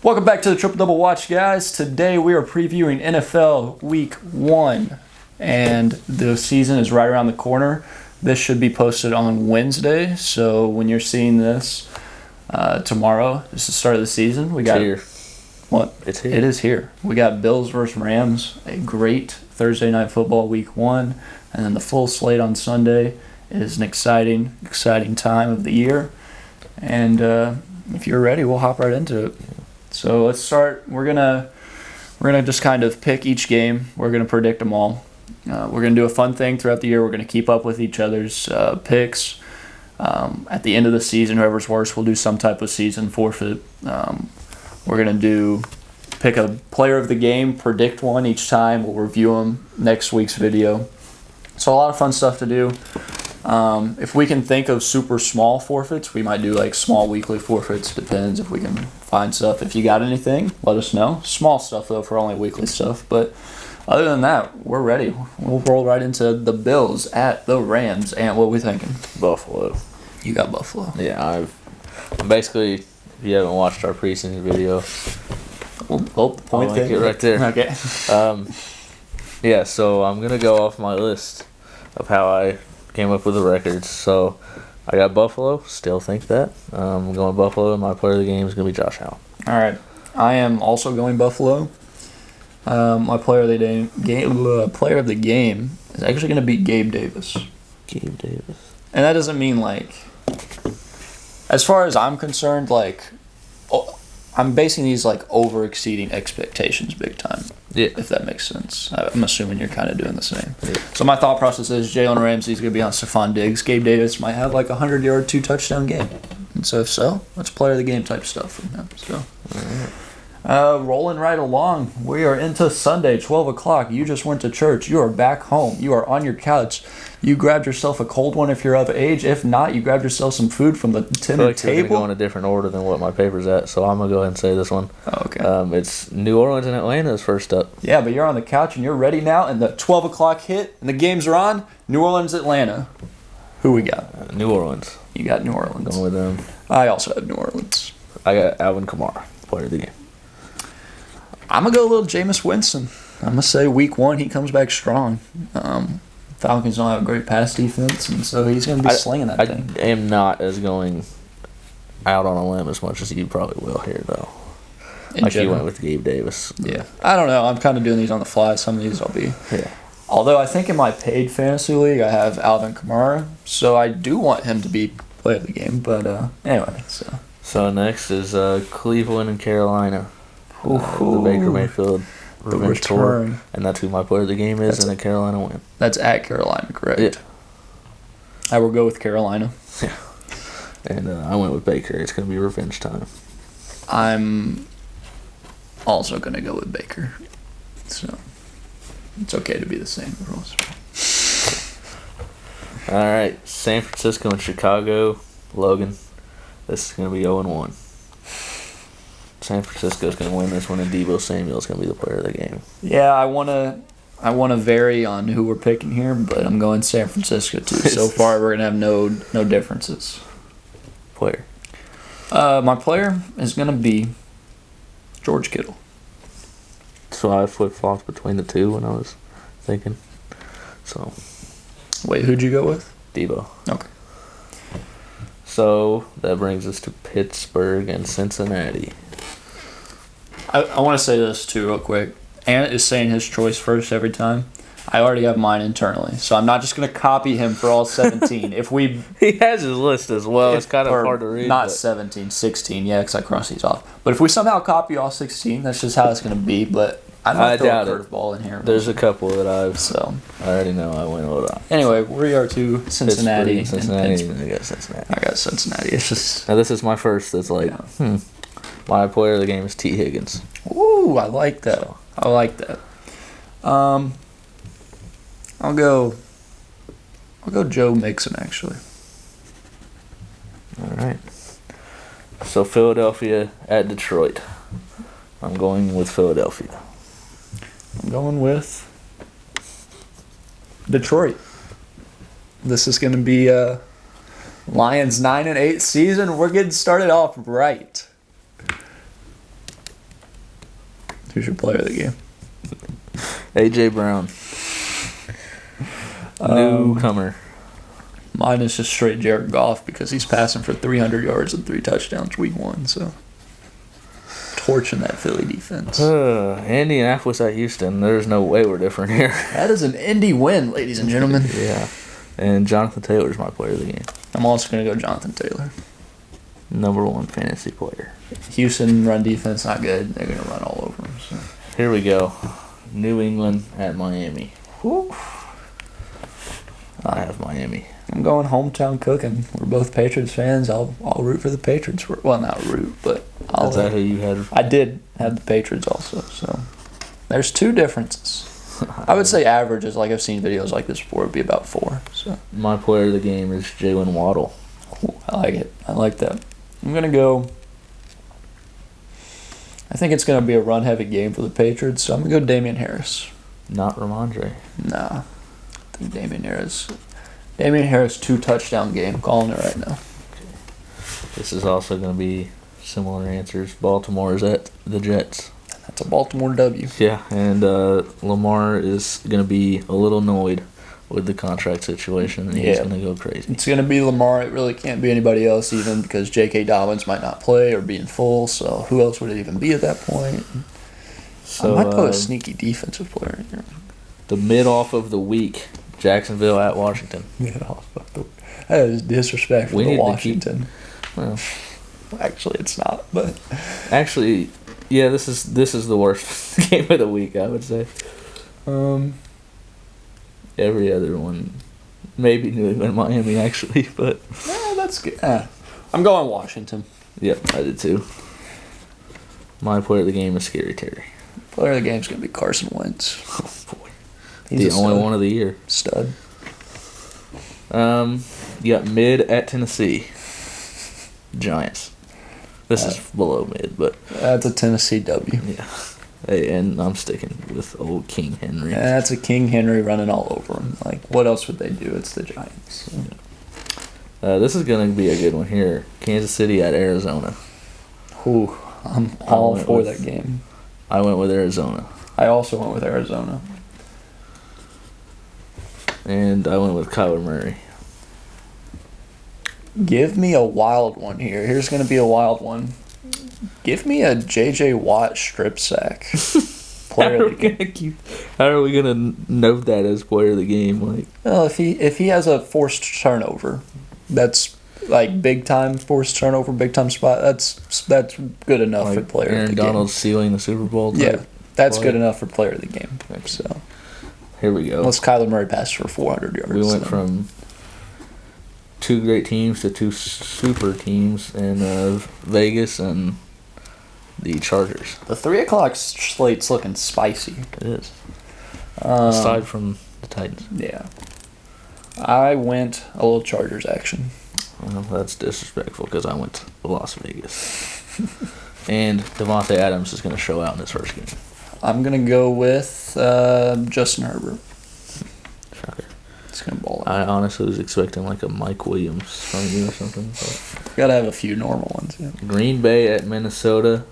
Welcome back to the Triple Double Watch, guys. Today we are previewing NFL Week 1, and the season is right around the corner. This should be posted on Wednesday, so when you're seeing this tomorrow, this is the start of the season. We got here. What? It's here. It is here. We got Bills versus Rams, a great Thursday night football Week 1, and then the full slate on Sunday. It is an exciting time of the year, and if you're ready, we'll hop right into it. So let's start. We're gonna just kind of pick each game. We're gonna predict them all. We're gonna do a fun thing throughout the year. We're gonna keep up with each other's picks. At the end of the season, whoever's worse will do some type of season forfeit. We're gonna pick a player of the game, predict one each time. We'll review them next week's video. So a lot of fun stuff to do. If we can think of super small forfeits, we might do like small weekly forfeits. Depends if we can find stuff. If you got anything, let us know. Small stuff though for only weekly stuff. But other than that, we're ready. We'll roll right into the Bills at the Rams. And what are we thinking? Buffalo. You got Buffalo. Yeah, I'm basically, if you haven't watched our preseason video, The point I'll link it right there. Okay. Yeah, so I'm going to go off my list of how I came up with the records. So I got Buffalo, still think that. I'm going Buffalo, and my player of the game is going to be Josh Allen. All right. I am also going Buffalo. My player of the game is actually going to be Gabe Davis. Gabe Davis. And that doesn't mean like, as far as I'm concerned, like, I'm basing these like over exceeding expectations big time. Yeah. If that makes sense. I'm assuming you're kind of doing the same. Yeah. So my thought process is Jalen Ramsey's going to be on Stephon Diggs. Gabe Davis might have like a 100-yard, 2-touchdown game. And so if so, that's player of the game type stuff from him. So. Rolling right along, we are into Sunday, 12 o'clock. You just went to church. You are back home. You are on your couch. You grabbed yourself a cold one if you're of age. If not, you grabbed yourself some food from the table. We're going to go in a different order than what my paper's at, so I'm going to go ahead and say this one. Oh, okay. It's New Orleans and Atlanta is first up. Yeah, but you're on the couch and you're ready now, and the 12 o'clock hit, and the games are on. New Orleans, Atlanta. Who we got? New Orleans. You got New Orleans. Going with them. I also have New Orleans. I got Alvin Kamara, player of the game. I'm going to go a little Jameis Winston. I'm going to say week 1 he comes back strong. Falcons don't have a great pass defense, and so he's going to be slinging that thing. I am not as going out on a limb as much as you probably will here, though. You went with Gabe Davis. Yeah. I don't know. I'm kind of doing these on the fly. Some of these I'll be. Yeah. Although I think in my paid fantasy league I have Alvin Kamara, so I do want him to be player of the game. But anyway, So next is Cleveland and Carolina. The Baker Mayfield revenge tour, and that's who my player of the game is, and a Carolina win. That's at Carolina, correct? Yeah. I will go with Carolina. Yeah. And I went with Baker. It's going to be revenge time. I'm also going to go with Baker. So it's okay to be the same rules. All right. San Francisco and Chicago. Logan. This is going to be 0-1. San Francisco's going to win this one, and Deebo Samuel's going to be the player of the game. Yeah, I want to vary on who we're picking here, but I'm going San Francisco too. So far, we're going to have no differences. Player. My player is going to be George Kittle. So I flip-flopped between the two when I was thinking. So. Wait, who'd you go with? Deebo. Okay. So that brings us to Pittsburgh and Cincinnati. I want to say this too real quick. Ant is saying his choice first every time. I already have mine internally, so I'm not just going to copy him for all 17. He has his list as well. It's kind of hard to read. Not 17, 16, yeah, because I crossed these off. But if we somehow copy all 16, that's just how it's going to be. But I might throw a curveball in here. There's a couple that I already know I went with. Anyway, we are to Cincinnati. Cincinnati. I got Cincinnati. I got Cincinnati. It's just. Now this is my first. That's like, my player of the game is T. Higgins. Ooh, I like that. I'll go Joe Mixon, actually. All right. So Philadelphia at Detroit. I'm going with Philadelphia. I'm going with Detroit. This is going to be Lions 9-8 season. We're getting started off right. Who's your player of the game? A.J. Brown. Newcomer. Mine is just straight Jared Goff because he's passing for 300 yards and 3 touchdowns week 1. So torching that Philly defense. Indianapolis at Houston. There's no way we're different here. That is an Indy win, ladies and gentlemen. Yeah. And Jonathan Taylor's my player of the game. I'm also going to go Jonathan Taylor. Number 1 fantasy player. Houston run defense not good. They're going to run all over him. So. Here we go. New England at Miami. Whew. I have Miami. I'm going hometown cooking. We're both Patriots fans. I'll root for the Patriots. Well, not root, but I'll. Is that who you had? I did have the Patriots also. So there's 2 differences. I would say averages, like I've seen videos like this before, would be about 4. So my player of the game is Jalen Waddle. Cool. I like it. I like that. I'm gonna go. I think it's gonna be a run-heavy game for the Patriots, so I'm gonna go Damian Harris. Not Ramondre. Nah, I think Damian Harris. Damian Harris 2 touchdown game. Calling it right now. Okay. This is also going to be similar answers. Baltimore is at the Jets. That's a Baltimore W. Yeah, and Lamar is going to be a little annoyed with the contract situation, and he's going to go crazy. It's going to be Lamar. It really can't be anybody else even because J.K. Dobbins might not play or be in full, so who else would it even be at that point? So, I might put a sneaky defensive player in here. The mid-off of the week, Jacksonville at Washington. That is disrespectful to Washington. Well, actually, it's not, but... Actually, yeah, this is the worst game of the week, I would say. Every other one, maybe New England, Miami, actually, but... Yeah, that's good. I'm going Washington. Yep, I did too. My player of the game is Scary Terry. Player of the game is going to be Carson Wentz. Oh, boy. He's the only one of the year. Stud. You got mid at Tennessee. Giants. This is below mid, but... That's a Tennessee W. Yeah. Hey, and I'm sticking with old King Henry. Yeah, that's a King Henry running all over him. Like, what else would they do? It's the Giants. So. This is going to be a good one here. Kansas City at Arizona. Ooh, I'm all for that game. I went with Arizona. I also went with Arizona. And I went with Kyler Murray. Give me a wild one here. Here's going to be a wild one. Give me a J.J. Watt strip sack. Player of the game. How are we going to note that as player of the game? Like, well, if he has a forced turnover, that's like big time forced turnover, big time spot. That's good enough like for player Aaron of the Donald game. sealing the Super Bowl. Yeah, that's good enough for player of the game. So here we go. Unless Kyler Murray passed for 400 yards. We went from 2 great teams to 2 super teams in Vegas and the Chargers. The 3 o'clock slate's looking spicy. It is. Aside from the Titans. Yeah. I went a little Chargers action. Well, that's disrespectful because I went to Las Vegas. And Devontae Adams is going to show out in his first game. I'm going to go with Justin Herbert. Shocker. It's going to ball out. I honestly was expecting like a Mike Williams from you or something. But. Got to have a few normal ones. Yeah. Green Bay at Minnesota.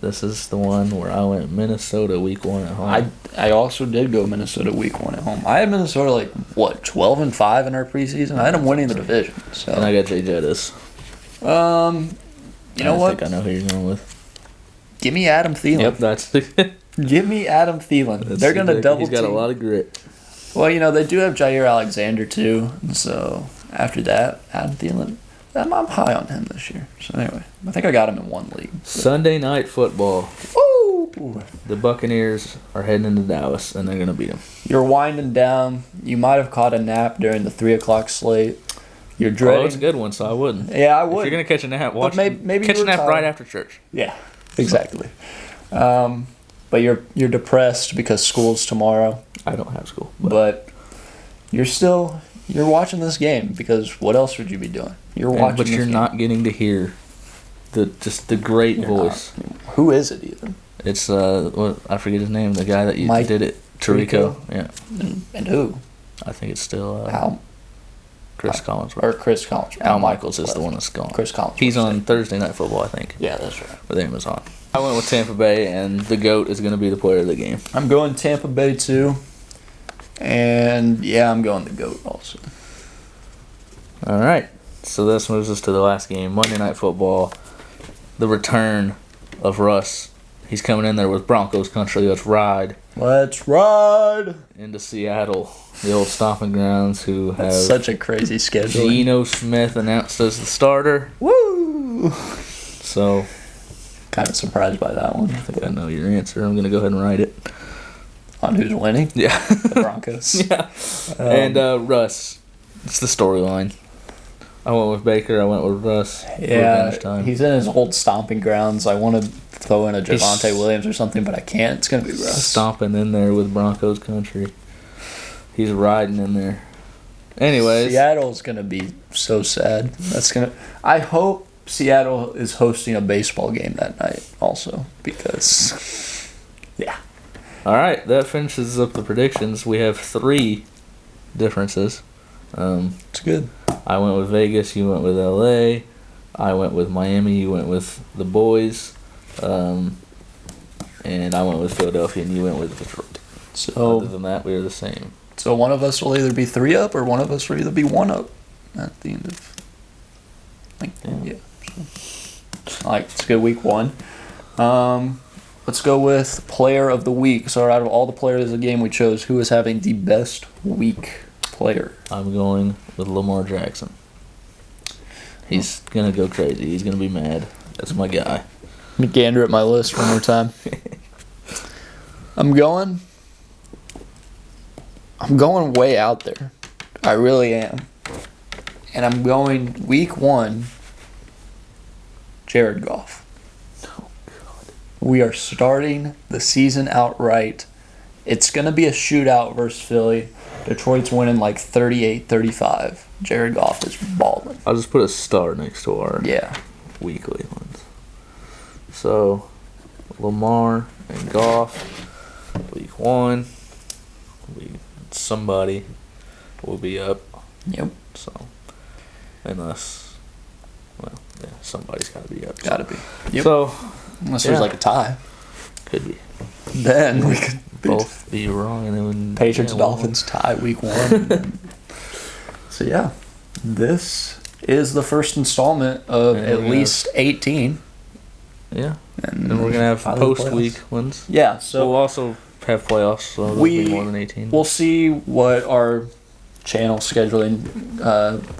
This is the one where I went Minnesota week 1 at home. I also did go Minnesota week 1 at home. I had Minnesota 12-5 in our preseason. I had them winning the division. So. And I got Jay Jettis. You know what? I think I know who you're going with. Give me Adam Thielen. Yep, that's Give me Adam Thielen. They're going to double He's got team. a lot of grit. Well, they do have Jair Alexander too. So after that, Adam Thielen, I'm high on him this year. So anyway, I think I got him in 1 league. Sunday night football. Woo! The Buccaneers are heading into Dallas, and they're going to beat them. You're winding down. You might have caught a nap during the 3 o'clock slate. You're dreading. Oh, it's a good one, so I wouldn't. Yeah, I would. If you're going to catch a nap, watch. Maybe catch a nap right after church. Yeah, exactly. But you're depressed because school's tomorrow. I don't have school. But you're watching this game because what else would you be doing? You're watching. But you're not getting to hear the great voice. Who is it even? It's I forget his name. The guy that did it. Tirico. Yeah. And who? I think it's still Al. Chris Collins. Or Chris Collins. Al Michaels is the one that's gone. Chris Collins. He's on Thursday Night Football, I think. Yeah, that's right. With Amazon. I went with Tampa Bay, and the GOAT is going to be the player of the game. I'm going Tampa Bay too. And yeah, I'm going the GOAT also. All right. So this moves us to the last game, Monday Night Football. The return of Russ. He's coming in there with Broncos country. Let's ride. Let's ride Into Seattle, the old stomping grounds, who have That's such a crazy schedule. Geno Smith announced as the starter. Woo! So Kind of surprised by that one. I think I know your answer. I'm going to go ahead and write it. On who's winning? Yeah. The Broncos. Yeah. And Russ. It's the storyline. I went with Baker. I went with Russ. Yeah, Revenge time. he's in his old stomping grounds. I want to throw in a Javonte Williams or something, but I can't. It's going to be Russ. Stomping in there with Broncos country. He's riding in there. Anyways. Seattle's going to be so sad. I hope Seattle is hosting a baseball game that night also because, yeah. All right, that finishes up the predictions. We have 3 differences. It's good. I went with Vegas. You went with L.A. I went with Miami. You went with the boys. And I went with Philadelphia, and you went with Detroit. So other than that, we are the same. So one of us will either be 3 up or one of us will either be 1 up at the end of. Yeah. So, it's a good week 1. Let's go with player of the week. So out of all the players of the game we chose, who is having the best week player? I'm going with Lamar Jackson. He's going to go crazy. He's going to be mad. That's my guy. Let me gander at my list one more time. I'm going way out there. I really am. And I'm going week 1, Jared Goff. Oh, God. We are starting the season outright. It's going to be a shootout versus Philly. Detroit's winning 38-35. Jared Goff is balling. I'll just put a star next to our weekly ones. So, Lamar and Goff, week 1. Somebody will be up. Yep. So, somebody's got to be up. Gotta be. Yep. So, unless there's a tie. Could be. Then we could both be wrong, and then Patriots Dolphins tie week 1. So yeah, this is the first installment of at least 18. Yeah, and we're gonna have finally post-week ones. Yeah, so we'll also have playoffs, so there'll be more than 18. We'll see what our channel scheduling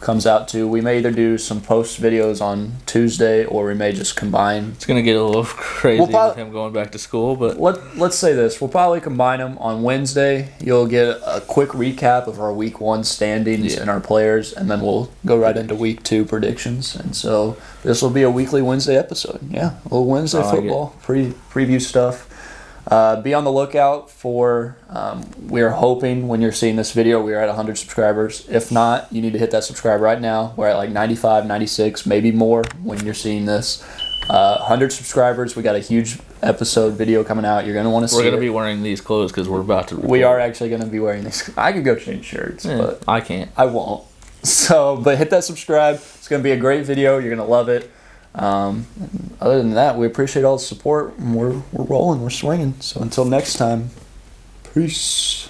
comes out to. We may either do some post videos on Tuesday, or we may just combine. It's gonna get a little crazy with him going back to school, but let's say this: we'll probably combine them on Wednesday. You'll get a quick recap of our week 1 standings and our players, and then we'll go right into week 2 predictions. And so this will be a weekly Wednesday episode. Yeah, a little Wednesday football preview stuff. Be on the lookout for, we're hoping when you're seeing this video, we are at 100 subscribers. If not, you need to hit that subscribe right now. We're at 95, 96, maybe more when you're seeing this. 100 subscribers. We got a huge episode video coming out. You're going to want to see it. We're going to be wearing these clothes because we're about to record. We are actually going to be wearing these. I could go change shirts, but I can't. I won't. So, but hit that subscribe. It's going to be a great video. You're going to love it. Other than that, we appreciate all the support. We're rolling, we're swinging. So until next time, peace.